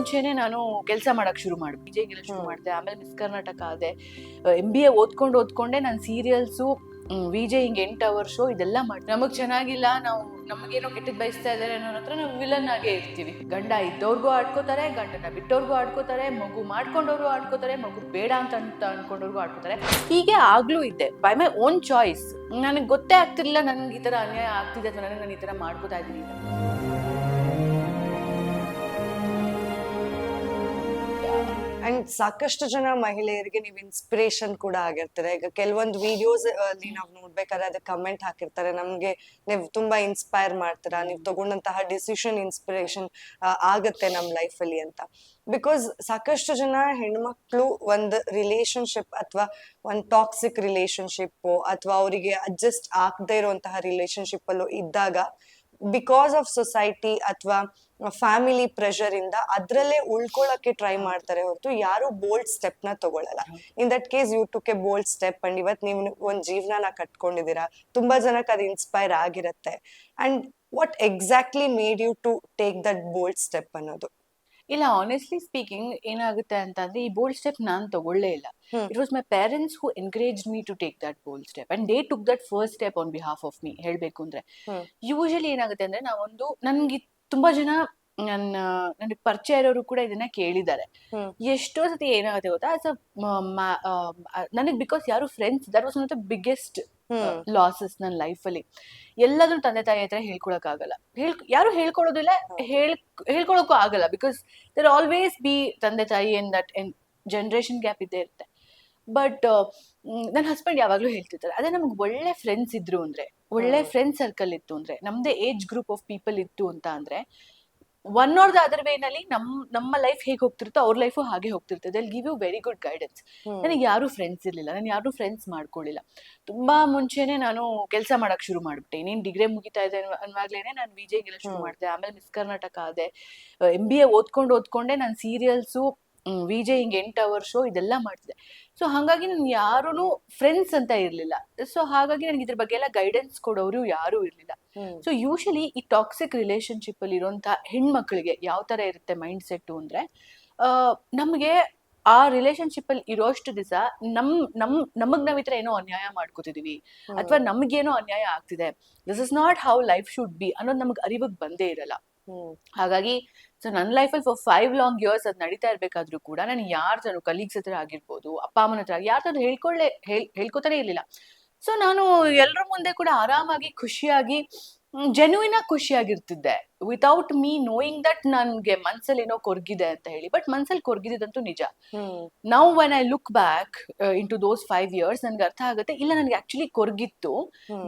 ಮುಂಚೆನೆ ನಾನು ಕೆಲಸ ಮಾಡಕ್ ಶುರು ಮಾಡಿದೆ, ವಿಜಯ್ಗೆಲ್ಲ ಶುರು ಮಾಡಿದೆ. ಆಮೇಲೆ ಮಿಸ್ ಕರ್ನಾಟಕ ಆದೆ. MBA ಓದ್ಕೊಂಡೆ ನಾನು ಸೀರಿಯಲ್ಸು, ವಿಜಯ್ ಹಿಂಗೆ 8 ಅವರ್ ಶೋ ಇದೆಲ್ಲ ಮಾಡಿ ನಮಗ್ ಚೆನ್ನಾಗಿಲ್ಲ, ನಾವು ನಮಗೇನೋ ಕೆಟ್ಟದ್ ಬಯಸ್ತಾ ಇದಾರೆ ಅನ್ನೋ ಹತ್ರ ನಾವು ವಿಲನ್ ಆಗೇ ಇರ್ತೀವಿ. ಗಂಡ ಇದ್ದವ್ರಿಗೂ ಆಡ್ಕೋತಾರೆ, ಗಂಡನ ಬಿಟ್ಟವ್ರಿಗೂ ಆಡ್ಕೋತಾರೆ, ಮಗು ಮಾಡ್ಕೊಂಡವ್ರು ಆಡ್ಕೋತಾರೆ, ಮಗು ಬೇಡ ಅಂತ ಅನ್ಕೊಂಡವ್ರಿಗೂ ಆಡ್ಕೋತಾರೆ. ಹೀಗೆ ಆಗ್ಲೂ ಇದ್ದೆ ಬೈ ಮೈ ಓನ್ ಚಾಯ್ಸ್. ನನಗೆ ಗೊತ್ತೇ ಆಗ್ತಿರ್ಲಿಲ್ಲ ನನ್ಗೆ ಈ ತರ ಅನ್ಯಾಯ ಆಗ್ತಿದೆ ಅಥವಾ ನನಗೆ ನಾನು ಈ ತರ ಮಾಡ್ಕೋತಾ ಇದ್ದೀನಿ. ಅಂಡ್ ಸಾಕಷ್ಟು ಜನ ಮಹಿಳೆಯರಿಗೆ ನೀವು ಇನ್ಸ್ಪಿರೇಷನ್ ಕೂಡ ಆಗಿರ್ತಾರೆ. ಈಗ ಕೆಲವೊಂದು ವಿಡಿಯೋಸ್ ಅಲ್ಲಿ ನಾವು ನೋಡ್ಬೇಕಾದ್ರೆ ಅದಕ್ಕೆ ಕಮೆಂಟ್ ಹಾಕಿರ್ತಾರೆ, ನಮ್ಗೆ ನೀವು ತುಂಬಾ ಇನ್ಸ್ಪೈರ್ ಮಾಡ್ತೀರಾ, ನೀವು ತಗೊಂಡಂತಹ ಡಿಸಿಷನ್ ಇನ್ಸ್ಪಿರೇಷನ್ ಆಗತ್ತೆ ನಮ್ ಲೈಫ್ ಅಲ್ಲಿ ಅಂತ. ಬಿಕಾಸ್ ಸಾಕಷ್ಟು ಜನ ಹೆಣ್ಮಕ್ಳು ಒಂದು ರಿಲೇಶನ್ಶಿಪ್ ಅಥವಾ ಒಂದು ಟಾಕ್ಸಿಕ್ ರಿಲೇಶನ್ಶಿಪ್ ಅಥವಾ ಅವರಿಗೆ ಅಡ್ಜಸ್ಟ್ ಆಗದೆ ಇರುವಂತಹ ರಿಲೇಶನ್ಶಿಪ್ ಅಲ್ಲೂ ಇದ್ದಾಗ ಬಿಕಾಸ್ ಆಫ್ ಸೊಸೈಟಿ ಅಥವಾ ಫ್ಯಾಮಿಲಿ ಪ್ರೆಷರ್ ಇಂದ ಅದ್ರಲ್ಲೇ ಉಳ್ಕೊಳಕ್ಕೆ ಟ್ರೈ ಮಾಡ್ತಾರೆ ಹೊರತು ಯಾರು ಬೋಲ್ಡ್ ಸ್ಟೆಪ್ ನ ತಗೊಳಲ್ಲ. In that case you took a bold step and ಇವತ್ ನೀವು ಒಂದ್ ಜೀವನನ ಕಟ್ಕೊಂಡಿದ್ದೀರಾ, ತುಂಬಾ ಜನಕ್ಕೆ ಅದು ಇನ್ಸ್ಪೈರ್ ಆಗಿರತ್ತೆ. And what exactly made you to take that bold step ಅನ್ನೋದು? ಇಲ್ಲ, ಆನೆಸ್ಟ್ಲಿ ಸ್ಪೀಕಿಂಗ್ ಏನಾಗುತ್ತೆ ಅಂತಂದ್ರೆ ಈ ಬೋಲ್ಡ್ ಸ್ಟೆಪ್ ನಾನ್ ತಗೊಳ್ಳೇ ಇಲ್ಲ. It was my parents who encourage me to take that bold step and they took that first step on behalf of me. ಹೇಳ್ಬೇಕು ಅಂದ್ರೆ ಯೂಶಲಿ ಏನಾಗುತ್ತೆ ಅಂದ್ರೆ ನನ್ಗೆ ತುಂಬಾ ಜನ ನನಗೆ ಪರಿಚಯ ಇರೋರು ಕೂಡ ಇದನ್ನ ಕೇಳಿದ್ದಾರೆ. ಎಷ್ಟೋ ಸತಿ ಏನಾಗುತ್ತೆ ಗೊತ್ತಾ, ನನಗೆ ಬಿಕಾಸ್ ಯಾರು friends, that was not the biggest losses ನನ್ನ ಲೈಫ್ ಅಲ್ಲಿ. ಎಲ್ಲದನ್ನು ತಂದೆ ತಾಯಿ ಹತ್ರ ಹೇಳ್ಕೊಳಕ್ ಆಗಲ್ಲ, ಯಾರು ಹೇಳ್ಕೊಳೋದಿಲ್ಲ, ಹೇಳ್ಕೊಳಕ್ಕೂ ಆಗಲ್ಲ. ಬಿಕಾಸ್ ದರ್ ಆಲ್ವೇಸ್ ಬಿ ತಂದೆ ತಾಯಿ ಇನ್ ದಟ್ ಜನರೇಷನ್ ಗ್ಯಾಪ್ ಇದ್ದೇ ಇರುತ್ತೆ. ಬಟ್ ನನ್ನ ಹಸ್ಬೆಂಡ್ ಯಾವಾಗ್ಲೂ ಹೇಳ್ತಿರ್ತಾರೆ, ಅದೇ ನಮ್ಗೆ ಒಳ್ಳೆ ಫ್ರೆಂಡ್ಸ್ ಇದ್ರು ಅಂದ್ರೆ, ಒಳ್ಳೆ ಫ್ರೆಂಡ್ ಸರ್ಕಲ್ ಇತ್ತು ಅಂದ್ರೆ, ನಮ್ದೇ ಏಜ್ ಗ್ರೂಪ್ ಆಫ್ ಪೀಪಲ್ ಇತ್ತು ಅಂತ ಅಂದ್ರೆ, ಒನ್ ಆರ್ ದ ಅದರ್ ವೇನಲ್ಲಿ ನಮ್ಮ ಲೈಫ್ ಹೇಗೆ ಹೋಗ್ತಿರುತ್ತೋ ಅವ್ರ ಲೈಫು ಹಾಗೆ ಹೋಗ್ತಿರ್ತದೆ. They will give you very good guidance. ನನಗೆ ಯಾರು ಫ್ರೆಂಡ್ಸ್ ಇರ್ಲಿಲ್ಲ, ನಾನು ಯಾರು ಫ್ರೆಂಡ್ಸ್ ಮಾಡ್ಕೊಳ್ಳಿಲ್ಲ. ತುಂಬಾ ಮುಂಚೆನೆ ನಾನು ಕೆಲಸ ಮಾಡಕ್ ಶುರು ಮಾಡ್ಬಿಟ್ಟೆ. ಇನ್ನೇನು ಡಿಗ್ರಿ ಮುಗಿತಾ ಇದೆ ಅನ್ವಾಗ್ಲೇನೆ ನಾನು ವಿಜಯ್ಗೆಲ್ಲ ಶುರು ಮಾಡಿದೆ. ಆಮೇಲೆ ಮಿಸ್ ಕರ್ನಾಟಕ ಆದೆ. MBA ಓದ್ಕೊಂಡೆ ನಾನು ಸೀರಿಯಲ್ಸು, ವಿಜಯ್ ಹಿಂಗೆ 8 ಅವರ್ ಶೋ ಇದೆಲ್ಲ ಮಾಡ್ತಿದ್ದೆ. ಸೊ ಹಾಗಾಗಿ ನನ್ಗೆ ಯಾರೂ ಫ್ರೆಂಡ್ಸ್ ಅಂತ ಇರ್ಲಿಲ್ಲ. ಸೊ ಹಾಗಾಗಿ ನನಗೆ ಇದ್ರ ಬಗ್ಗೆ ಎಲ್ಲ ಗೈಡೆನ್ಸ್ ಕೊಡೋರು ಯಾರು ಇರ್ಲಿಲ್ಲ. ಸೊ ಯೂಶಲಿ ಈ ಟಾಕ್ಸಿಕ್ ರಿಲೇಶನ್ಶಿಪ್ ಅಲ್ಲಿ ಇರುವಂತಹ ಹೆಣ್ಮಕ್ಳಿಗೆ ಯಾವ ತರ ಇರುತ್ತೆ ಮೈಂಡ್ ಸೆಟ್ ಅಂದ್ರೆ, ನಮ್ಗೆ ಆ ರಿಲೇಶನ್ಶಿಪ್ ಅಲ್ಲಿ ಇರೋಷ್ಟು ದಿವಸ ನಮಗ್ ನಾವ್ ಈ ತರ ಏನೋ ಅನ್ಯಾಯ ಮಾಡ್ಕೋತಿದೀವಿ ಅಥವಾ ನಮ್ಗೇನೋ ಅನ್ಯಾಯ ಆಗ್ತಿದೆ, this is not how life should be ಅನ್ನೋದು ನಮಗ್ ಅರಿವಿಗೆ ಬಂದೇ ಇರಲ್ಲ. ಹಾಗಾಗಿ ಸೊ ನನ್ನ ಲೈಫಲ್ಲಿ ಫಾರ್ 5 ಲಾಂಗ್ ಇಯರ್ಸ್ ಅದು ನಡೀತಾ ಇರ್ಬೇಕಾದ್ರೂ ಕೂಡ ನಾನು ಯಾರ ಕಲೀಗ್ಸ್ ಹತ್ರ ಆಗಿರ್ಬೋದು, ಅಪ್ಪ ಅಮ್ಮನ ಹತ್ರ ಯಾರ ಹೇಳ್ಕೊತಾನೆ ಇರ್ಲಿಲ್ಲ. ಸೊ ನಾನು ಎಲ್ಲರ ಮುಂದೆ ಕೂಡ ಆರಾಮಾಗಿ ಖುಷಿಯಾಗಿ ಜೆನ್ಯೂನ್ ಆಗಿ ಖುಷಿಯಾಗಿರ್ತಿದ್ದೆ, ವಿತೌಟ್ ಮೀ ನೋಯಿಂಗ್ ದಟ್ ನನ್ಗೆ ಮನ್ಸಲ್ಲಿ ಏನೋ ಕೊರ್ಗಿದೆ ಅಂತ ಹೇಳಿ. ಬಟ್ ಮನ್ಸಲ್ಲಿ ಕೊರ್ಗಿದಂತೂ ನಿಜ. Now when I look back in to those 5 years ನನ್ಗೆ ಅರ್ಥ ಆಗುತ್ತೆ, ಇಲ್ಲ ನನ್ಗೆ ಆಕ್ಚುಲಿ ಕೊರ್ಗಿತ್ತು,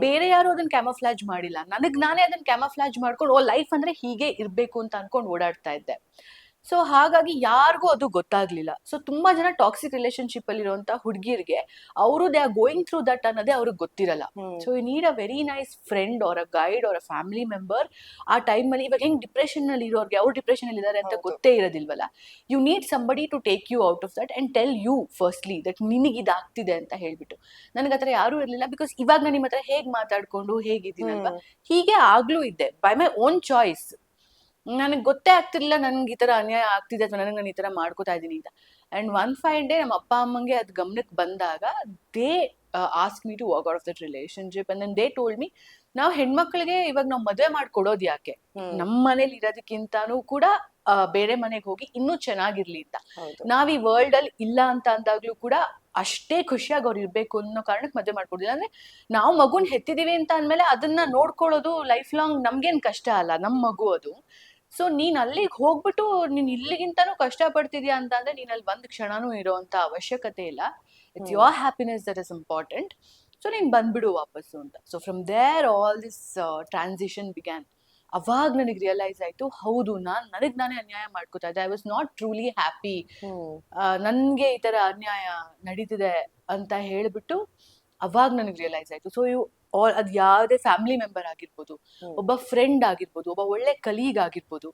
ಬೇರೆ ಯಾರು ಅದನ್ನ ಕ್ಯಾಮಫ್ಲಾಜ್ ಮಾಡಿಲ್ಲ, ನಾನೇ ಅದನ್ನ ಕ್ಯಾಮಫ್ಲಾಜ್ ಮಾಡ್ಕೊಂಡು ಲೈಫ್ ಅಂದ್ರೆ ಹೀಗೆ ಇರ್ಬೇಕು ಅಂತ ಅನ್ಕೊಂಡು ಓಡಾಡ್ತಾ ಇದ್ದೆ. ಸೊ ಹಾಗಾಗಿ ಯಾರಿಗೂ ಅದು ಗೊತ್ತಾಗ್ಲಿಲ್ಲ. ಸೊ ತುಂಬಾ ಜನ ಟಾಕ್ಸಿಕ್ ರಿಲೇಶನ್ಶಿಪ್ ಅಲ್ಲಿ ಇರುವಂತ ಹುಡುಗಿರ್ಗೆ ಅವರು they are going through that ಅನ್ನೋದೇ ಅವ್ರಿಗೆ ಗೊತ್ತಿರಲ್ಲ. So you need a very nice friend or a guide or a family member. ಆ ಟೈಮ್ ಅಲ್ಲಿ ಇವಾಗ ಹೆಂಗ್ ಡಿಪ್ರೆಷನ್ ನಲ್ಲಿ ಇರೋರ್ಗೆ ಅವ್ರು ಡಿಪ್ರೆಷನ್ ಅಲ್ಲಿ ಇದಾರೆ ಅಂತ ಗೊತ್ತೇ ಇರೋದಿಲ್ವಲ್ಲ, you need somebody to take you out of that and tell you firstly that ನಿನಗೆ ಇದಾಗ್ತಿದೆ ಅಂತ ಹೇಳ್ಬಿಟ್ಟು. ನನಗೆ ಹತ್ರ ಯಾರು ಇರ್ಲಿಲ್ಲ. ಬಿಕಾಸ್ ಇವಾಗ ನಾನು ನಿಮ್ಮ ಹತ್ರ ಹೇಗ್ ಮಾತಾಡ್ಕೊಂಡು ಹೇಗಿದ್ದೀನಲ್ವಾ, ಹೀಗೆ ಆಗ್ಲೂ ಇದ್ದೆ ಬೈ ಮೈ ಓನ್ ಚಾಯ್ಸ್. ನನಗೆ ಗೊತ್ತೇ ಆಗ್ತಿರ್ಲಿಲ್ಲ ನನ್ಗೆ ಈ ತರ ಅನ್ಯಾಯ ಆಗ್ತಿದೆ ಅಥವಾ ನನಗೆ ನಾನು ಈ ತರ ಮಾಡ್ಕೋತಾ ಇದ್ದೀನಿ ಅಂತ. ಅಂಡ್ ಒನ್ ಫೈನ್ ಡೇ ನಮ್ಮ ಅಪ್ಪ ಅಮ್ಮಂಗೆ ಅದ್ ಗಮನಕ್ಕೆ ಬಂದಾಗ they ask me to walk out of that relationship and then they told me, ನಾವು ಹೆಣ್ಮಕ್ಳಿಗೆ ಇವಾಗ ನಾವು ಮದುವೆ ಮಾಡ್ಕೊಡೋದು ಯಾಕೆ, ನಮ್ಮ ಮನೇಲಿ ಇರೋದಕ್ಕಿಂತಾನು ಕೂಡ ಬೇರೆ ಮನೆಗೆ ಹೋಗಿ ಇನ್ನೂ ಚೆನ್ನಾಗಿರ್ಲಿ ಅಂತ. ನಾವ್ ಈ ವರ್ಲ್ಡ್ ಅಲ್ಲಿ ಇಲ್ಲ ಅಂತ ಅಂದಾಗ್ಲೂ ಕೂಡ ಅಷ್ಟೇ ಖುಷಿಯಾಗಿ ಅವ್ರು ಇರ್ಬೇಕು ಅನ್ನೋ ಕಾರಣಕ್ಕೆ ಮದುವೆ ಮಾಡ್ಕೊಡಿಲ್ಲ. ಅಂದ್ರೆ ನಾವು ಮಗುನ್ ಹೆತ್ತಿದೀವಿ ಅಂತ ಅಂದ್ಮೇಲೆ ಅದನ್ನ ನೋಡ್ಕೊಳ್ಳೋದು ಲೈಫ್ ಲಾಂಗ್ ನಮ್ಗೇನ್ ಕಷ್ಟ ಅಲ್ಲ, ನಮ್ ಮಗು ಅದು. ಸೊ ನೀನ್ ಅಲ್ಲಿಗೆ ಹೋಗ್ಬಿಟ್ಟು ನೀನ್ ಇಲ್ಲಿಗಿಂತಾನು ಕಷ್ಟ ಪಡ್ತಿದ್ಯಾ ಅಂತ ಅಂದ್ರೆ ನೀನ್ ಅಲ್ಲಿ ಒಂದ್ ಕ್ಷಣನೂ ಇರೋಂತ ಅವಶ್ಯಕತೆ ಇಲ್ಲ. It's your happiness that is important. So ನೀನ್ ಬಂದ್ಬಿಡು ವಾಪಸ್ಸು ಅಂತ. So from there all this transition began. ಅವಾಗ ನನಗೆ ರಿಯಲೈಸ್ ಆಯ್ತು, ಹೌದು ನನಗ್ ನಾನೇ ಅನ್ಯಾಯ ಮಾಡ್ಕೋತಾ ಇದ್ದೆ. I was not truly happy. ನನ್ಗೆ ಈ ತರ ಅನ್ಯಾಯ ನಡೀತಿದೆ ಅಂತ ಹೇಳ್ಬಿಟ್ಟು ಅವಾಗ ನನಗೆ ರಿಯಲೈಸ್ ಆಯ್ತು. ಸೊ ಅದ್ ಯಾವುದೇ ಫ್ಯಾಮಿಲಿ ಮೆಂಬರ್ ಆಗಿರ್ಬೋದು, ಒಬ್ಬ ಫ್ರೆಂಡ್ ಆಗಿರ್ಬೋದು, ಒಬ್ಬ ಒಳ್ಳೆ ಕಲೀಗ್ ಆಗಿರ್ಬೋದು,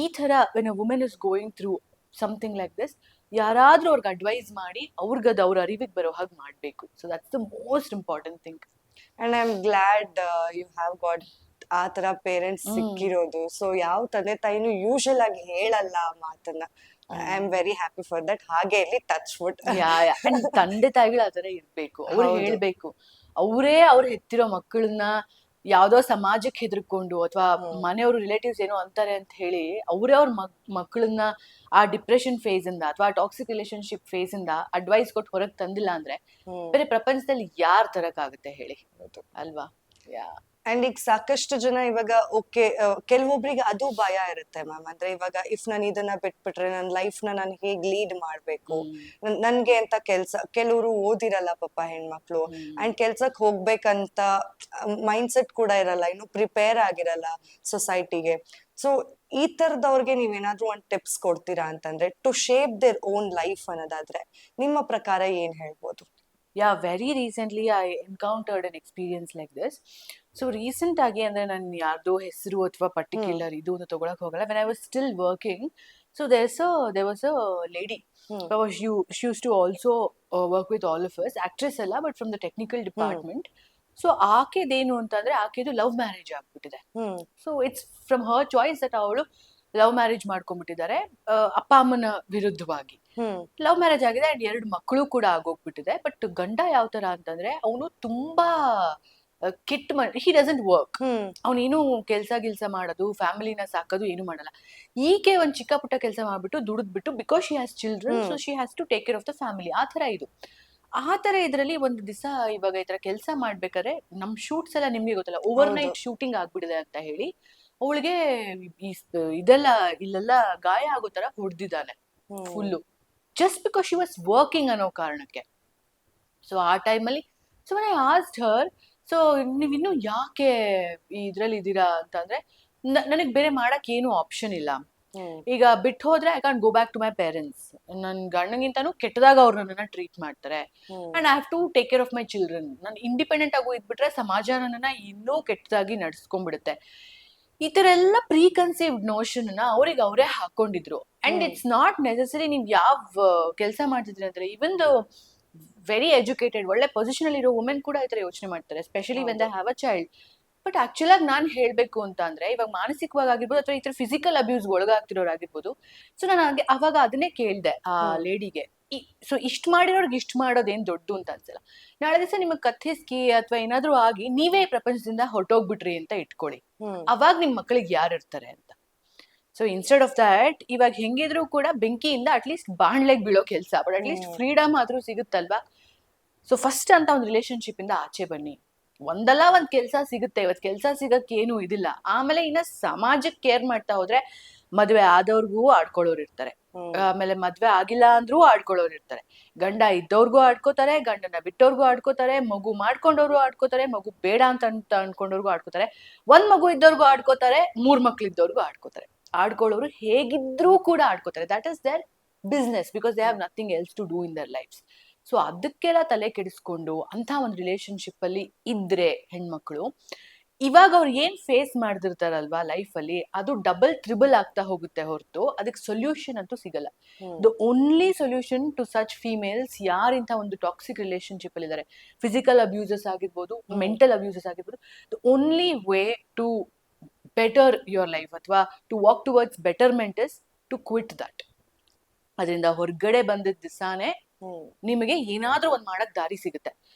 ಈ ತರ when a women is going through something like this, ಯಾರಾದ್ರೂ ಅವ್ರಿಗೆ ಅಡ್ವೈಸ್ ಮಾಡಿ ಅವ್ರಿಗದು ಅವ್ರ ಅರಿವಿಗೆ ಬರೋ ಹಾಗೆ ಮಾಡ್ಬೇಕು. So that's the most important thing. And I'm glad you have got ಆ ತರ ಪೇರೆಂಟ್ಸ್ ಹ್ಮ್. ಸಿಕ್ಕಿರೋದು. ಸೊ ಯಾವ ತಂದೆ ತಾಯಿನೂ ಯೂಶಲ್ ಆಗಿ ಹೇಳಲ್ಲ ಆ ಮಾತನ್ನ. I am very happy for that. ಹಾಗೆ ಇಲ್ಲಿ ಟಚ್ ವುಡ್. ಅಂಡ್ ತಂದೆ ತಾಯಿಗಳು ಆತರ ಇರ್ಬೇಕು, ಅವ್ರು ಹೌದು. ಹೇಳ್ಬೇಕು. ಅವರೇ ಅವ್ರು ಹೆತ್ತಿರೋ ಮಕ್ಕಳನ್ನ ಯಾವ್ದೋ ಸಮಾಜಕ್ಕೆ ಹೆದರ್ಕೊಂಡು ಅಥವಾ ಮನೆಯವರು ರಿಲೇಟಿವ್ಸ್ ಏನೋ ಅಂತಾರೆ ಅಂತ ಹೇಳಿ ಅವರೇ ಅವ್ರ ಮಕ್ಕಳನ್ನ ಆ ಡಿಪ್ರೆಷನ್ ಫೇಸ್ ಇಂದ ಅಥವಾ ಟಾಕ್ಸಿಕ್ ರಿಲೇಶನ್ಶಿಪ್ ಫೇಸ್ ಇಂದ ಅಡ್ವೈಸ್ ಕೊಟ್ಟು ಹೊರಗೆ ತಂದಿಲ್ಲ ಅಂದ್ರೆ ಬೇರೆ ಪ್ರಪಂಚದಲ್ಲಿ ಯಾರ್ ತರಕಾಗುತ್ತೆ ಹೇಳಿ, ಅಲ್ವಾ? ಅಂಡ್ ಈಗ ಸಾಕಷ್ಟು ಜನ ಇವಾಗ ಓಕೆ, ಕೆಲವೊಬ್ರಿಗೆ ಅದು ಭಯ ಇರುತ್ತೆ ಮ್ಯಾಮ್. ಅಂದ್ರೆ ಇವಾಗ ಇಫ್ ನಾನು ಇದನ್ನ ಬಿಟ್ಬಿಟ್ರೆ ನನ್ನ ಲೈಫ್ ನ ನಾನು ಹೇಗ್ ಲೀಡ್ ಮಾಡ್ಬೇಕು, ನನ್ಗೆ ಅಂತ ಕೆಲ್ಸ, ಕೆಲವರು ಓದಿರಲ್ಲ ಪಾಪ ಹೆಣ್ಮಕ್ಳು, ಅಂಡ್ ಕೆಲ್ಸಕ್ ಹೋಗ್ಬೇಕಂತ ಮೈಂಡ್ ಸೆಟ್ ಕೂಡ ಇರಲ್ಲ, ಇನ್ನು ಪ್ರಿಪೇರ್ ಆಗಿರಲ್ಲ ಸೊಸೈಟಿಗೆ. ಸೊ ಈ ತರದವ್ರಿಗೆ ನೀವೇನಾದ್ರೂ ಒಂದ್ ಟಿಪ್ಸ್ ಕೊಡ್ತೀರಾ ಅಂತಂದ್ರೆ to shape their own life ಅನ್ನೋದಾದ್ರೆ ನಿಮ್ಮ ಪ್ರಕಾರ ಏನ್ ಹೇಳ್ಬೋದು? Very recently I encountered an experience like this. So recent ಆಗಿ ಅಂದ್ರೆ ನಾನು ಯಾರ್ದೋ ಹೆಸರು ಅಥವಾ ಪರ್ಟಿಕ್ಯುಲರ್ ಇದು ಅಂತ ತಗೊಳಕ್ ಹೋಗಲ್ಲ. When I was still working, so there was a lady. She used to also work with all of us. Actress ಅಲ್ಲ, but from the technical department. So ಆಕೆದೇನು ಅಂತಂದ್ರೆ ಆಕೆದು ಲವ್ ಮ್ಯಾರೇಜ್ ಆಗ್ಬಿಟ್ಟಿದೆ. So it's from her choice that ಅವಳು love marriage ಮಾಡ್ಕೊಂಡ್ಬಿಟ್ಟಿದ್ದಾರೆ ಅಪ್ಪ ಅಮ್ಮನ ವಿರುದ್ಧವಾಗಿ. ಲವ್ ಮ್ಯಾರೇಜ್ ಆಗಿದೆ ಅಂಡ್ 2 ಮಕ್ಕಳು ಕೂಡ ಆಗೋಗ್ಬಿಟ್ಟಿದೆ. ಬಟ್ ಗಂಡ ಯಾವ ತರ ಅಂತಂದ್ರೆ ಅವನು ತುಂಬಾ ಕೆಟ್ಟ ಹಿ ಡಸಂಟ್ ವರ್ಕ್. ಅವನೇನು ಕೆಲ್ಸ ಮಾಡೋದು, ಫ್ಯಾಮಿಲಿನ ಸಾಕೋದು ಏನು ಮಾಡಲ್ಲ. ಈಕೆ ಒಂದ್ ಚಿಕ್ಕ ಪುಟ್ಟ ಕೆಲಸ ಮಾಡ್ಬಿಟ್ಟು ದುಡಿದ್ಬಿಟ್ಟು, because she has children, so she has to take care of the family. ಆ ತರ ಇದು. ಆ ತರ ಇದ್ರಲ್ಲಿ ಒಂದು ದಿವಸ ಇವಾಗ ಈ ತರ ಕೆಲಸ ಮಾಡ್ಬೇಕಾದ್ರೆ ನಮ್ ಶೂಟ್ಸ್ ಎಲ್ಲ ನಿಮ್ಗೆ ಗೊತ್ತಲ್ಲ, ಓವರ್ ನೈಟ್ ಶೂಟಿಂಗ್ ಆಗ್ಬಿಡಿದೆ ಅಂತ ಹೇಳಿ ಅವಳಿಗೆ ಇದೆಲ್ಲ ಇಲ್ಲೆಲ್ಲ ಗಾಯ ಆಗೋ ತರ ಹೊಡೆದಿದ್ದಾನೆ full, just because she was working ಅನ್ನೋ ಕಾರಣಕ್ಕೆ. ಸೊ ಆ ಟೈಮಲ್ಲಿ so I asked her, so ನೀವಿನ್ನು ಯಾಕೆ ಇದ್ರಲ್ಲಿ ಇದ್ದೀರಾ ಅಂತಂದ್ರೆ, ನನಗೆ ಬೇರೆ ಮಾಡಕ್ ಏನು ಆಪ್ಷನ್ ಇಲ್ಲ. ಈಗ ಬಿಟ್ಟು ಹೋದ್ರೆ I can't go back to my parents. ನನ್ ಗಂಡಂಗಿಂತಾನು ಕೆಟ್ಟದಾಗ ಅವ್ರು ನನ್ನನ್ನ ಟ್ರೀಟ್ ಮಾಡ್ತಾರೆ and I have to take care of my children. ನಾನು ಇಂಡಿಪೆಂಡೆಂಟ್ ಆಗು ಇದ್ಬಿಟ್ರೆ ಸಮಾಜ ನನ್ನನ್ನ ಇನ್ನೂ ಕೆಟ್ಟದಾಗಿ ನಡ್ಸ್ಕೊಂಡ್ಬಿಡುತ್ತೆ. ಈ ತರ ಎಲ್ಲ ಪ್ರೀ ಕನ್ಸೀವ್ಡ್ ನೋಷನ್ ನ ಅವ್ರಿಗೆ ಅವರೇ ಹಾಕೊಂಡಿದ್ರು. ಅಂಡ್ ಇಟ್ಸ್ ನಾಟ್ ನೆಸೆಸರಿ ನೀವ್ ಯಾವ ಕೆಲಸ ಮಾಡ್ತಿದ್ರಿ ಅಂದ್ರೆ, ಇವನ್ ದ ವೆರಿ ಎಜುಕೇಟೆಡ್ ಒಳ್ಳೆ ಪೊಸಿಷನ್ ಅಲ್ಲಿ ಇರೋ ವುಮೆನ್ ಕೂಡ ಈ ತರ ಯೋಚನೆ ಮಾಡ್ತಾರೆ, specially when they have a child. But actual ಆಗಿ ನಾನ್ ಹೇಳ್ಬೇಕು ಅಂತ ಅಂದ್ರೆ, ಇವಾಗ ಮಾನಸಿಕವಾಗಿ ಆಗಿರ್ಬೋದು ಅಥವಾ ಈ ತರ ಫಿಸಿಕಲ್ ಅಬ್ಯೂಸ್ ಒಳಗಾಗ್ತಿರೋರಾಗಿರ್ಬೋದು. ಸೊ ನಾನು ಅವಾಗ ಅದನ್ನೇ ಕೇಳ್ದೆ ಆ ಲೇಡಿಗೆ. ಸೊ ಇಷ್ಟ್ ಮಾಡಿರೋರ್ಗೆ ಇಷ್ಟ್ ಮಾಡೋದೇನ್ ದೊಡ್ಡ ಅಂತ ಅನ್ಸಲ್ಲ. ನಾಳೆ ದಿವಸ ನಿಮಗ್ ಕಥಿಸ್ಕಿ ಅಥವಾ ಏನಾದ್ರು ಆಗಿ ನೀವೇ ಪ್ರಪಂಚದಿಂದ ಹೊರಟೋಗ್ಬಿಟ್ರಿ ಅಂತ ಇಟ್ಕೊಳ್ಳಿ, ಅವಾಗ ನಿಮ್ ಮಕ್ಕಳಿಗೆ ಯಾರು ಇರ್ತಾರೆ ಅಂತ. ಸೊ ಇನ್ಸ್ಟೆಡ್ ಆಫ್ ದಟ್, ಇವಾಗ ಹೆಂಗಿದ್ರು ಕೂಡ ಬೆಂಕಿಯಿಂದ ಅಟ್ಲೀಸ್ಟ್ ಬಾಣ್ಲೆಗ್ ಬೀಳೋ ಕೆಲ್ಸ, ಬಟ್ ಅಟ್ಲೀಸ್ಟ್ ಫ್ರೀಡಮ್ ಆದ್ರೂ ಸಿಗುತ್ತಲ್ವಾ. ಸೊ ಫಸ್ಟ್ ಅಂತ ಒಂದು ರಿಲೇಶನ್ಶಿಪ್ ಇಂದ ಆಚೆ ಬನ್ನಿ. ಒಂದಲ್ಲ ಒಂದ್ ಕೆಲ್ಸ ಸಿಗುತ್ತೆ, ಇವತ್ ಕೆಲ್ಸ ಸಿಗಕ್ ಏನು ಇದಿಲ್ಲ. ಆಮೇಲೆ ಇನ್ನ ಸಮಾಜಕ್ಕೆ ಕೇರ್ ಮಾಡ್ತಾ ಹೋದ್ರೆ ಮದ್ವೆ ಆದವ್ರಿಗೂ ಆಡ್ಕೊಳ್ಳೋರು ಇರ್ತಾರೆ, ಆಮೇಲೆ ಮದ್ವೆ ಆಗಿಲ್ಲ ಅಂದ್ರೂ ಆಡ್ಕೊಳ್ಳೋರು ಇರ್ತಾರೆ, ಗಂಡ ಇದ್ದವ್ರಿಗೂ ಆಡ್ಕೋತಾರೆ, ಗಂಡನ ಬಿಟ್ಟವ್ರಿಗೂ ಆಡ್ಕೋತಾರೆ, ಮಗು ಮಾಡ್ಕೊಂಡವ್ರು ಆಡ್ಕೋತಾರೆ, ಮಗು ಬೇಡ ಅಂತ ಅನ್ಕೊಂಡವ್ರಿಗೂ ಆಡ್ಕೋತಾರೆ, ಒಂದ್ ಮಗು ಇದ್ದವ್ರಿಗೂ ಆಡ್ಕೋತಾರೆ, 3 ಮಕ್ಳು ಇದ್ದವ್ರಿಗೂ ಆಡ್ಕೋತಾರೆ. ಆಡ್ಕೊಳ್ಳೋರು ಹೇಗಿದ್ರೂ ಕೂಡ ಆಡ್ಕೋತಾರೆ. That is their business, because they have nothing else to do in their lives. So ಅದಕ್ಕೆಲ್ಲ ತಲೆ ಕೆಡಿಸ್ಕೊಂಡು ಅಂತ ಒಂದು ರಿಲೇಶನ್ಶಿಪ್ ಅಲ್ಲಿ ಇದ್ರೆ ಹೆಣ್ಮಕ್ಳು, ಇವಾಗ ಅವ್ರು ಏನ್ ಫೇಸ್ ಮಾಡ್ತಿರ್ತಾರಲ್ವಾ ಲೈಫ್ ಅಲ್ಲಿ, ಅದು ಡಬಲ್ ಟ್ರಿಬಲ್ ಆಗ್ತಾ ಹೋಗುತ್ತೆ ಹೊರತು ಅದಕ್ಕೆ ಸೊಲ್ಯೂಷನ್ ಅಂತೂ ಸಿಗಲ್ಲ. The only solution to such females ಯಾರಿಂತ ಒಂದು ಟಾಕ್ಸಿಕ್ ರಿಲೇಶನ್ಶಿಪ್ ಅಲ್ಲಿ ಇದಾರೆ, ಫಿಸಿಕಲ್ ಅಬ್ಯೂಸಸ್ ಆಗಿರ್ಬೋದು, ಮೆಂಟಲ್ ಅಬ್ಯೂಸಸ್ ಆಗಿರ್ಬೋದು, the only way to better your life ಅಥವಾ to walk towards betterment is to quit that. ಅದರಿಂದ ಹೊರಗಡೆ ಬಂದಿದ್ದ ದಿವಸಾನೇ ನಿಮಗೆ ಏನಾದ್ರೂ ಒಂದ್ ಮಾಡಕ್ ದಾರಿ ಸಿಗುತ್ತೆ.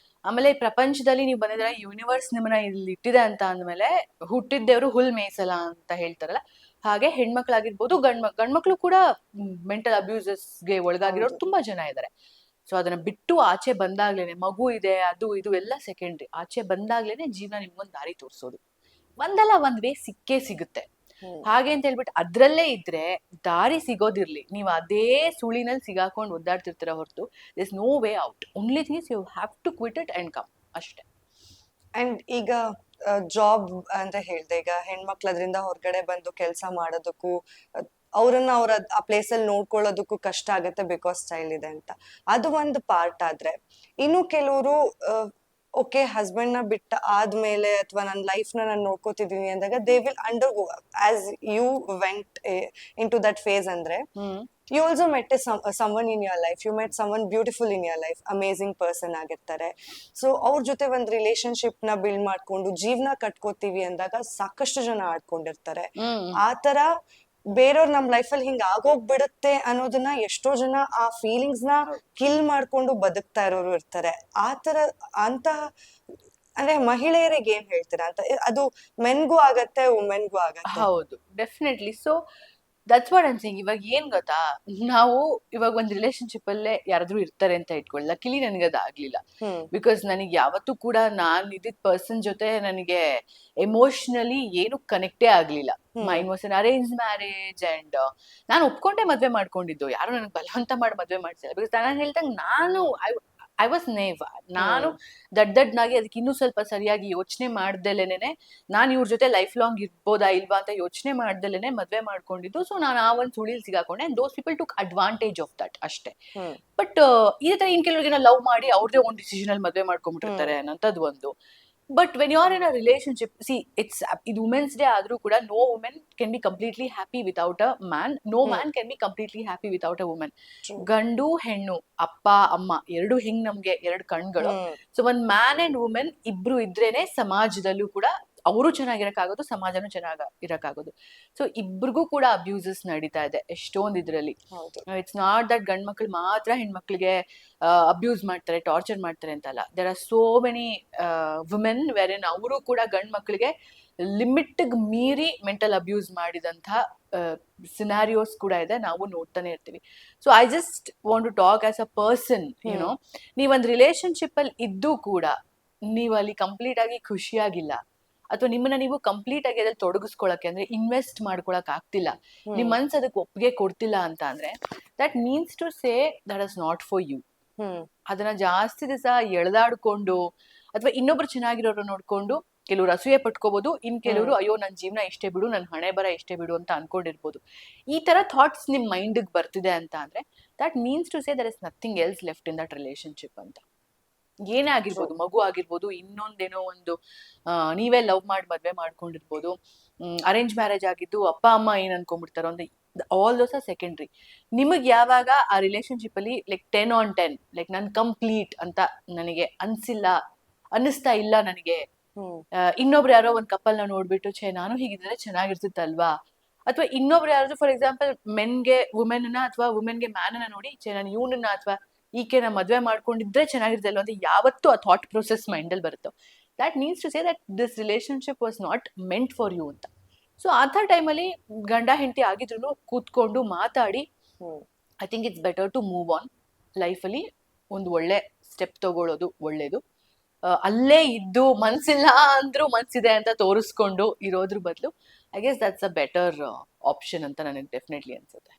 ಆಮೇಲೆ ಪ್ರಪಂಚದಲ್ಲಿ ನೀವು ಬಂದಿದ್ರೆ, ಯೂನಿವರ್ಸ್ ನಿಮ್ಮನ್ನ ಇಲ್ಲಿ ಇಟ್ಟಿದೆ ಅಂತ ಅಂದ್ಮೇಲೆ ಹುಟ್ಟಿದ್ದೇವ್ರು ಹುಲ್ ಮೇಯ್ಸಲ್ಲ ಅಂತ ಹೇಳ್ತಾರಲ್ಲ, ಹಾಗೆ ಹೆಣ್ಮಕ್ಳಾಗಿರ್ಬೋದು ಗಂಡ್ಮಕ್ಳು ಕೂಡ ಮೆಂಟಲ್ ಅಬ್ಯೂಸಸ್ಗೆ ಒಳಗಾಗಿರೋರು ತುಂಬಾ ಜನ ಇದ್ದಾರೆ. ಸೊ ಅದನ್ನ ಬಿಟ್ಟು ಆಚೆ ಬಂದಾಗ್ಲೇನೆ, ಮಗು ಇದೆ ಅದು ಇದು ಎಲ್ಲ ಸೆಕೆಂಡ್ರಿ, ಆಚೆ ಬಂದಾಗ್ಲೇನೆ ಜೀವನ ನಿಮ್ಗೊಂದ್ ದಾರಿ ತೋರಿಸೋದು. ಒಂದಲ್ಲ ಒಂದ್ ವೇ ಸಿಕ್ಕೇ ಸಿಗುತ್ತೆ. ಹಾಗೆ ಅಂತ ಹೇಳ್ಬಿಟ್ಟು ಅದ್ರಲ್ಲೇ ಇದ್ರೆ ದಾರಿ ಸಿಗೋದಿರ್ಲಿ, ನೀವು ಅದೇ ಸುಳಿನಲ್ಲಿ ಸಿಗಾಕೊಂಡು ಒದ್ದಾಡ್ತಿರ್ತೀರ ಹೊರತು there is no way out. Only thing is you have to quit it and come, ಅಷ್ಟೇ. ಅಂಡ್ ಈಗ ಜಾಬ್ ಅಂತ ಹೇಳ್ದೆ, ಈಗ ಹೆಣ್ಮಕ್ಳು ಅದರಿಂದ ಹೊರಗಡೆ ಬಂದು ಕೆಲಸ ಮಾಡೋದಕ್ಕೂ ಅವ್ರನ್ನ ಅವ್ರ ಆ ಪ್ಲೇಸ್ ಅಲ್ಲಿ ನೋಡ್ಕೊಳ್ಳೋದಕ್ಕೂ ಕಷ್ಟ ಆಗತ್ತೆ ಬಿಕಾಸ್ ಚೈಲ್ಡ್ ಇದೆ ಅಂತ. ಅದು ಒಂದು ಪಾರ್ಟ್ ಆದ್ರೆ, ಇನ್ನು ಕೆಲವರು ಓಕೆ ಹಸ್ಬೆಂಡ್ ನ ಬಿಟ್ಟ ಆದ್ಮೇಲೆ ಅಥವಾ ನನ್ನ ಲೈಫ್ ನ ನಾನು ನೋಡ್ಕೋತಿದೀನಿ ಅಂದಾಗ they will undergo as you went into that phase. ಅಂದ್ರೆ you also met someone in your life, you met someone beautiful in your life, amazing person ಆಗಿರ್ತಾರೆ. ಸೊ ಅವ್ರ ಜೊತೆ ಒಂದು ರಿಲೇಶನ್ಶಿಪ್ ನ ಬಿಲ್ಡ್ ಮಾಡ್ಕೊಂಡು ಜೀವನ ಕಟ್ಕೋತೀವಿ ಅಂದಾಗ ಸಾಕಷ್ಟು ಜನ ಆಡ್ಕೊಂಡಿರ್ತಾರೆ. ಆ ತರ ಬೇರೆಯವ್ರ ನಮ್ ಲೈಫಲ್ಲಿ ಹಿಂಗ ಆಗೋಗ್ಬಿಡುತ್ತೆ ಅನ್ನೋದನ್ನ ಎಷ್ಟೋ ಜನ ಆ ಫೀಲಿಂಗ್ಸ್ ನ ಕಿಲ್ ಮಾಡ್ಕೊಂಡು ಬದುಕ್ತಾ ಇರೋರು ಇರ್ತಾರೆ. ಆ ತರ ಅಂತ ಅಂದ್ರೆ ಮಹಿಳೆಯರಿಗೆ ಏನ್ ಹೇಳ್ತೀರಾ ಅಂತ, ಅದು ಮೆನ್ಗೂ ಆಗತ್ತೆ ವುಮೆನ್ಗೂ ಆಗತ್ತೆ. ಹೌದು, definitely. So that's what I'm saying. ಇವಾಗ ಏನ್ ಗೊತ್ತಾ, ನಾವು ಇವಾಗ ಒಂದ್ ರಿಲೇಶನ್ಶಿಪ್ ಅಲ್ಲೇ ಯಾರಾದ್ರೂ ಇರ್ತಾರೆ ಅಂತ ಇಟ್ಕೊಳ್ಳಿ. ಲಕಿಲಿ ನನಗೆ ಅದು ಆಗ್ಲಿಲ್ಲ. ಬಿಕಾಸ್ ನನಗೆ ಯಾವತ್ತೂ ಕೂಡ ನಾನ್ ಇದ್ದಿದ್ ಪರ್ಸನ್ ಜೊತೆ ನನಗೆ ಎಮೋಷನಲಿ ಏನು ಕನೆಕ್ಟೇ ಆಗ್ಲಿಲ್ಲ. Main was an arrange marriage and ನಾನು ಒಪ್ಕೊಂಡೆ ಮದ್ವೆ ಮಾಡ್ಕೊಂಡಿದ್ದು. ಯಾರು ನನಗೆ ಬಲವಂತ ಮಾಡಿ ಮದ್ವೆ ಮಾಡ್ಸಿಲ್ಲ. ಬಿಕಾಸ್ ನಾನು ಹೇಳ್ದಂಗೆ ನಾನು ಐ ವಾಸ್ ನೇವ್. ನಾನು ದಡ್ಡನಾಗಿ ಅದಕ್ಕೆ ಇನ್ನೂ ಸ್ವಲ್ಪ ಸರಿಯಾಗಿ ಯೋಚನೆ ಮಾಡ್ದಲೇನೆ ನಾನು ಇವ್ರ ಜೊತೆ ಲೈಫ್ ಲಾಂಗ್ ಇರ್ಬೋದಾ ಇಲ್ವಾ ಅಂತ ಯೋಚನೆ ಮಾಡ್ದಲೇನೆ ಮದ್ವೆ ಮಾಡ್ಕೊಂಡಿದ್ದು. ಸೊ ನಾನು ಆ ಒಂದು ಸುಳಿಲ್ ಸಿಗಾಕೊಂಡೆ. And those people took advantage of that ಅಷ್ಟೇ. ಬಟ್ ಇದೇ ತರ ಇನ್ ಕೆಲವರಿಗೆ ಲವ್ ಮಾಡಿ ಅವ್ರದೇ ಒಂದು ಡಿಸಿಷನ್ ಅಲ್ಲಿ ಮದ್ವೆ ಮಾಡ್ಕೊಂಡ್ಬಿಟ್ಟಿರ್ತಾರೆ ಅನ್ನೋಂಥದ್ದು ಒಂದು. But when you are in a relationship, see it's ಇದು ವುಮೆನ್ಸ್ ಡೇ ಆದ್ರೂ ಕೂಡ no women can be completely happy without a man. No man can be completely happy without a women. ಗಂಡು ಹೆಣ್ಣು, ಅಪ್ಪ ಅಮ್ಮ ಎರಡು ಹಿಂಗ್ ನಮ್ಗೆ ಎರಡು ಕಣ್ಗಳು. ಸೊ ಒಂದ್ ಮ್ಯಾನ್ ಅಂಡ್ ವುಮೆನ್ ಇಬ್ರು ಇದ್ರೇನೆ ಸಮಾಜದಲ್ಲೂ ಕೂಡ ಅವರು ಚೆನ್ನಾಗಿರಕ್ಕಾಗೋದು, ಸಮಾಜನೂ ಚೆನ್ನಾಗಿ ಇರಕ್ಕಾಗೋದು. ಸೊ ಇಬ್ರಿಗೂ ಕೂಡ ಅಬ್ಯೂಸಸ್ ನಡೀತಾ ಇದೆ ಎಷ್ಟೊಂದ್ ಇದ್ರಲ್ಲಿ. ಇಟ್ಸ್ ನಾಟ್ ದಟ್ ಗಂಡ್ ಮಕ್ಳು ಮಾತ್ರ ಹೆಣ್ಮಕ್ಳಿಗೆ ಅಬ್ಯೂಸ್ ಮಾಡ್ತಾರೆ, ಟಾರ್ಚರ್ ಮಾಡ್ತಾರೆ ಅಂತಲ್ಲ. There are so many women wherein ಅವರು ಕೂಡ ಗಂಡ್ ಮಕ್ಳಿಗೆ ಲಿಮಿಟ್ ಮೀರಿ ಮೆಂಟಲ್ ಅಬ್ಯೂಸ್ ಮಾಡಿದಂತ ಸಿನಾರಿಯೋಸ್ ಕೂಡ ಇದೆ, ನಾವು ನೋಡ್ತಾನೆ ಇರ್ತೀವಿ. So I just want to talk as a person. You know, ನೀವೊಂದ್ ರಿಲೇಶನ್ಶಿಪ್ ಅಲ್ಲಿ ಇದ್ದು ಕೂಡ ನೀವು ಅಲ್ಲಿ ಕಂಪ್ಲೀಟ್ ಆಗಿ ಖುಷಿಯಾಗಿಲ್ಲ, ಅಥವಾ ನಿಮ್ಮನ್ನ ನೀವು ಕಂಪ್ಲೀಟ್ ಆಗಿ ಅದ್ರಲ್ಲಿ ತೊಡಗಿಸ್ಕೊಳಕ್ಕೆ ಅಂದ್ರೆ ಇನ್ವೆಸ್ಟ್ ಮಾಡ್ಕೊಳಕ್ ಆಗ್ತಿಲ್ಲ, ನಿಮ್ ಮನ್ಸ್ ಅದಕ್ಕೆ ಒಪ್ಪಿಗೆ ಕೊಡ್ತಿಲ್ಲ ಅಂತ ಅಂದ್ರೆ that means to say that is not for you. ಅದನ್ನ ಜಾಸ್ತಿ ದಿವಸ ಎಳೆದಾಡ್ಕೊಂಡು ಅಥವಾ ಇನ್ನೊಬ್ರು ಚೆನ್ನಾಗಿರೋರು ನೋಡ್ಕೊಂಡು ಕೆಲವ್ರು ಅಸೂಯೆ ಪಟ್ಕೋಬಹುದು, ಇನ್ ಕೆಲವರು ಅಯ್ಯೋ ನನ್ ಜೀವನ ಇಷ್ಟೇ ಬಿಡು, ನನ್ ಹಣೆ ಬರ ಇಷ್ಟೇ ಬಿಡು ಅಂತ ಅನ್ಕೊಂಡಿರ್ಬೋದು. ಈ ತರ ಥಾಟ್ಸ್ ನಿಮ್ ಮೈಂಡ್ ಬರ್ತಿದೆ ಅಂತ ಅಂದ್ರೆ that means to say there is nothing else left in that relationship ಅಂತ. ಏನೇ ಆಗಿರ್ಬೋದು, ಮಗು ಆಗಿರ್ಬೋದು, ಇನ್ನೊಂದೇನೋ ಒಂದು ನೀವೇ ಲವ್ ಮಾಡಿ ಮದ್ವೆ ಮಾಡ್ಕೊಂಡಿರ್ಬೋದು, ಅರೇಂಜ್ ಮ್ಯಾರೇಜ್ ಆಗಿದ್ದು ಅಪ್ಪ ಅಮ್ಮ ಏನ್ ಅನ್ಕೊಂಡ್ಬಿಡ್ತಾರೋ ಅಂತ, ಆಲ್ ದೋಸ್ ಆರ್ ಸೆಕೆಂಡ್ರಿ. ನಿಮಗ್ ಯಾವಾಗ ಆ ರಿಲೇಶನ್ಶಿಪ್ ಅಲ್ಲಿ ಲೈಕ್ 10/10 ಲೈಕ್ ನನ್ ಕಂಪ್ಲೀಟ್ ಅಂತ ನನಗೆ ಅನ್ನಿಸ್ತಾ ಇಲ್ಲ ನನಗೆ, ಇನ್ನೊಬ್ರು ಯಾರೋ ಒಂದ್ ಕಪಲ್ ನ ನೋಡ್ಬಿಟ್ಟು ಛೇ ನಾನು ಹೀಗಿದ್ರೆ ಚೆನ್ನಾಗಿರ್ತಿತ್ತಲ್ವಾ, ಅಥವಾ ಇನ್ನೊಬ್ರು ಯಾರಾದ್ರೂ ಫಾರ್ ಎಕ್ಸಾಂಪಲ್ ಮೆನ್ಗೆ ವುಮೆನ್ ಅಥವಾ ವುಮೆನ್ಗೆ ಮ್ಯಾನ್ ನೋಡಿ ಛೇ ನಾನು ಇವನನ್ನ ಅಥವಾ ಈಕೆನ ಮದ್ವೆ ಮಾಡ್ಕೊಂಡಿದ್ರೆ ಚೆನ್ನಾಗಿರ್ತಲ್ವ ಅಂತ ಯಾವತ್ತೂ ಆ ಥಾಟ್ ಪ್ರೊಸೆಸ್ ಮೈಂಡ್ ಅಲ್ಲಿ ಬರುತ್ತೋ that means to say that this relationship was not meant for you ಅಂತ. ಸೊ ಅಂಥ ಟೈಮಲ್ಲಿ ಗಂಡ ಹೆಂಡತಿ ಆಗಿದ್ರು ಕೂತ್ಕೊಂಡು ಮಾತಾಡಿ I think it's better to move on. ಲೈಫಲ್ಲಿ ಒಂದು ಒಳ್ಳೆ ಸ್ಟೆಪ್ ತಗೊಳ್ಳೋದು ಒಳ್ಳೇದು. ಅಲ್ಲೇ ಇದ್ದು ಮನ್ಸಿಲ್ಲ ಅಂದ್ರೂ ಮನ್ಸಿದೆ ಅಂತ ತೋರಿಸ್ಕೊಂಡು ಇರೋದ್ರ ಬದಲು I guess that's a better option ಅಂತ ನನಗೆ ಡೆಫಿನೆಟ್ಲಿ ಅನ್ಸುತ್ತೆ.